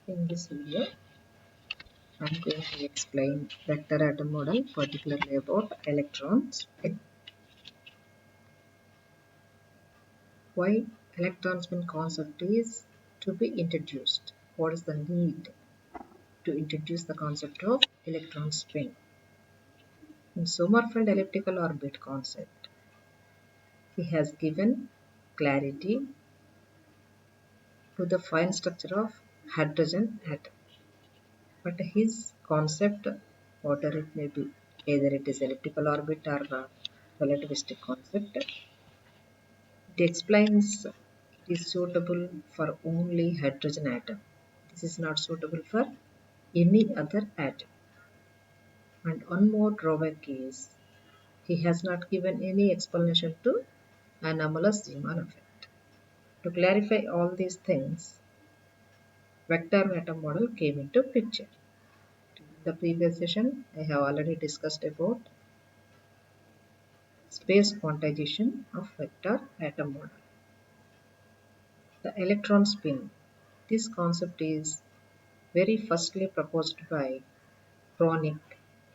In this video, I am going to explain vector atom model, particularly about electrons. Why electron spin concept is to be introduced. What is the need to introduce the concept of electron spin? In Sommerfeld elliptical orbit concept, he has given clarity to the fine structure of hydrogen atom. But his concept, whatever it may be, either it is elliptical orbit or relativistic concept, it explains it is suitable for only hydrogen atom. This is not suitable for any other atom. And one more drawback is he has not given any explanation to anomalous Zeeman effect. To clarify all these things, vector atom model came into picture. In the previous session, I have already discussed about space quantization of vector atom model. The electron spin. This concept is very firstly proposed by Kronig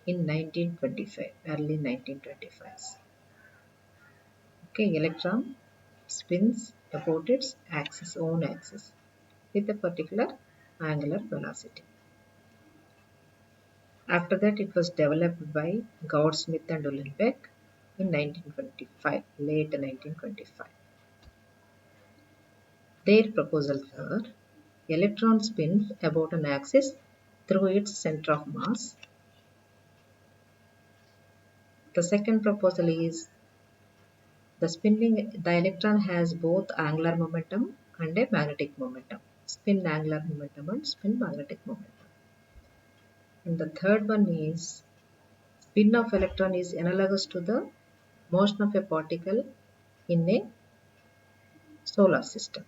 in 1925, early 1925. Okay, electron spins about its own axis with a particular angular velocity. After that, it was developed by Gaudsmit and Uhlenbeck in 1925, late 1925. Their proposals were electron spins about an axis through its center of mass. The second proposal is the electron has both angular momentum and a magnetic momentum. Spin angular momentum and spin magnetic momentum. And the third one is spin of electron is analogous to the motion of a particle in a solar system.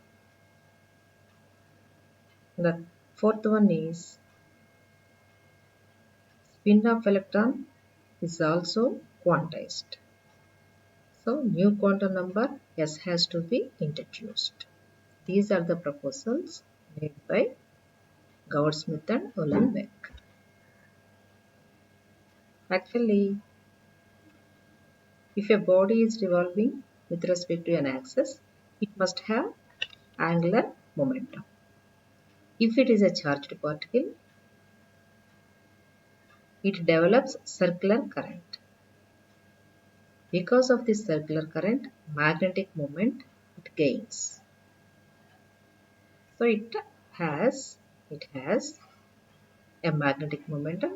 The fourth one is spin of electron is also quantized. So new quantum number S has to be introduced. These are the proposals made by Gaudsmit and Uhlenbeck. Actually, if a body is revolving with respect to an axis, it must have angular momentum. If it is a charged particle, it develops circular current. Because of this circular current, magnetic moment it gains. So it has a magnetic momentum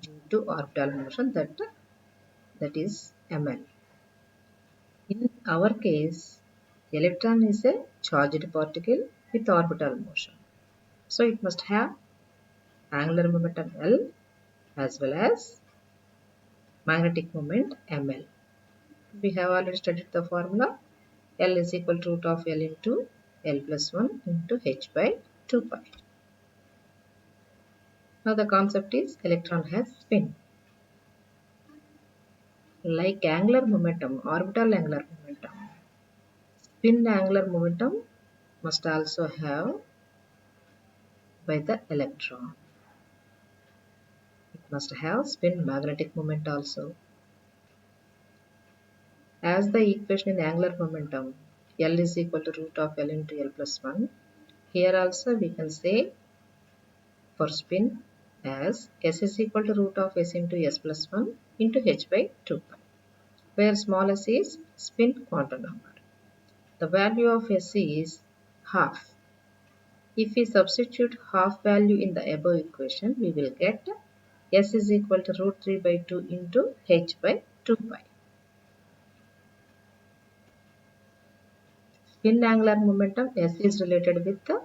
due to orbital motion that is ml. In our case, electron is a charged particle with orbital motion. So it must have angular momentum L as well as magnetic moment ml. We have already studied the formula. L is equal to root of L into L plus 1 into H by 2 pi. Now the concept is electron has spin. Like angular momentum, orbital angular momentum, spin angular momentum must also have by the electron. It must have spin magnetic moment also. As the equation in angular momentum, L is equal to root of L into L plus 1. Here also we can say for spin as S is equal to root of S into S plus 1 into H by 2 pi, where small s is spin quantum number. The value of S is half. If we substitute half value in the above equation, we will get S is equal to root 3 by 2 into H by 2 pi. Spin angular momentum S is related with the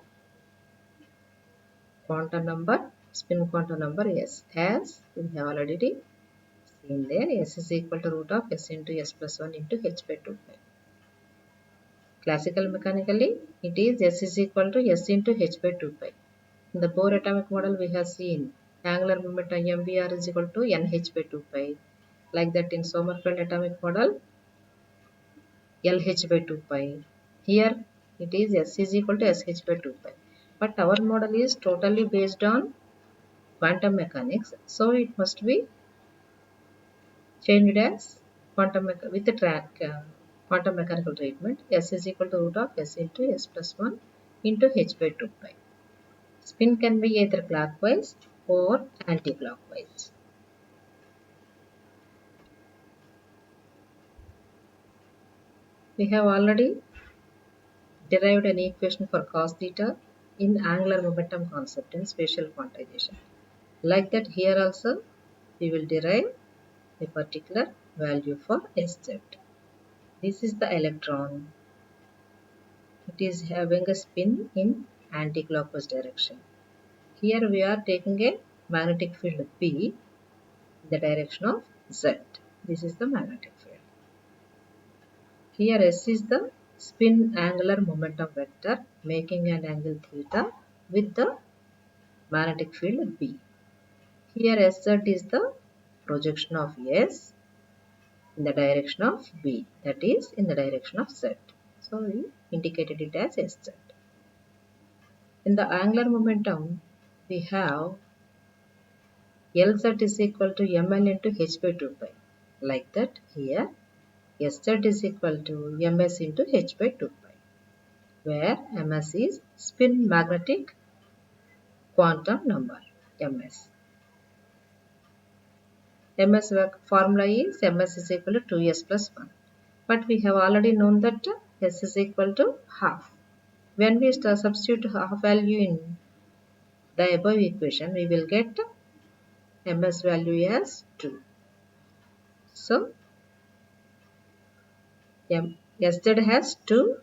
quantum number, spin quantum number S, as we have already seen there. S is equal to root of S into S plus 1 into H by 2 pi. Classical mechanically, it is S is equal to S into H by 2 pi. In the Bohr atomic model, we have seen angular momentum mvr is equal to nh by 2 pi. Like that in Sommerfeld atomic model, LH by 2 pi. Here it is S is equal to SH by 2 pi. But our model is totally based on quantum mechanics, so it must be changed as with the quantum mechanical treatment. S is equal to root of S into S plus 1 into H by 2 pi. Spin can be either clockwise or anti-clockwise. We have already derived an equation for cos theta in angular momentum concept in spatial quantization. Like that, here also we will derive a particular value for Sz. This is the electron. It is having a spin in anti-clockwise direction. Here we are taking a magnetic field P in the direction of Z. This is the magnetic field. Here S is the spin angular momentum vector making an angle theta with the magnetic field B. Here Sz is the projection of S in the direction of B, that is in the direction of Z. So we indicated it as Sz. In the angular momentum, we have Lz is equal to ml into h by 2 pi. Like that, here Sz is equal to ms into h by 2 pi, where ms is spin magnetic quantum number, ms. ms formula is ms is equal to 2s plus 1. But we have already known that s is equal to half. When we substitute half value in the above equation, we will get ms value as 2. So Sz has 2.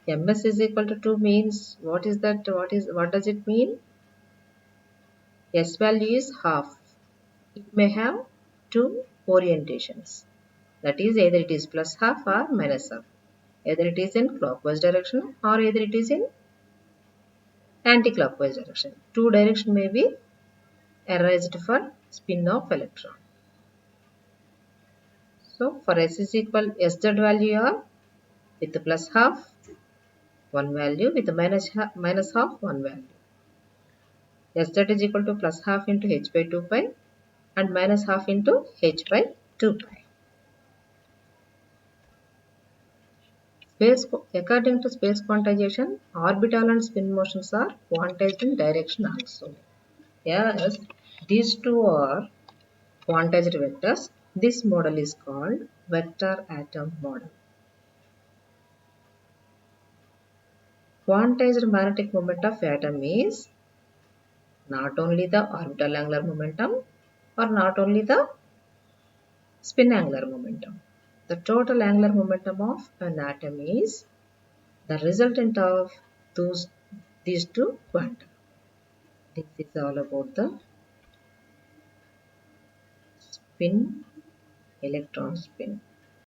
ms is equal to 2 means what is that? What does it mean? S value is half. It may have two orientations. That is either it is plus half or minus half. Either it is in clockwise direction or either it is in anti-clockwise direction. Two direction may be erased for spin of electron. So for S is equal Sz value are with the plus half one value, with the minus half one value. Sz is equal to plus half into h by 2 pi and minus half into h by 2 pi. According to space quantization, orbital and spin motions are quantized in direction also. Yes, these two are quantized vectors. This model is called vector atom model. Quantized magnetic moment of atom is not only the orbital angular momentum or not only the spin angular momentum. The total angular momentum of an atom is the resultant of these two quanta. This is all about the spin, electron spin.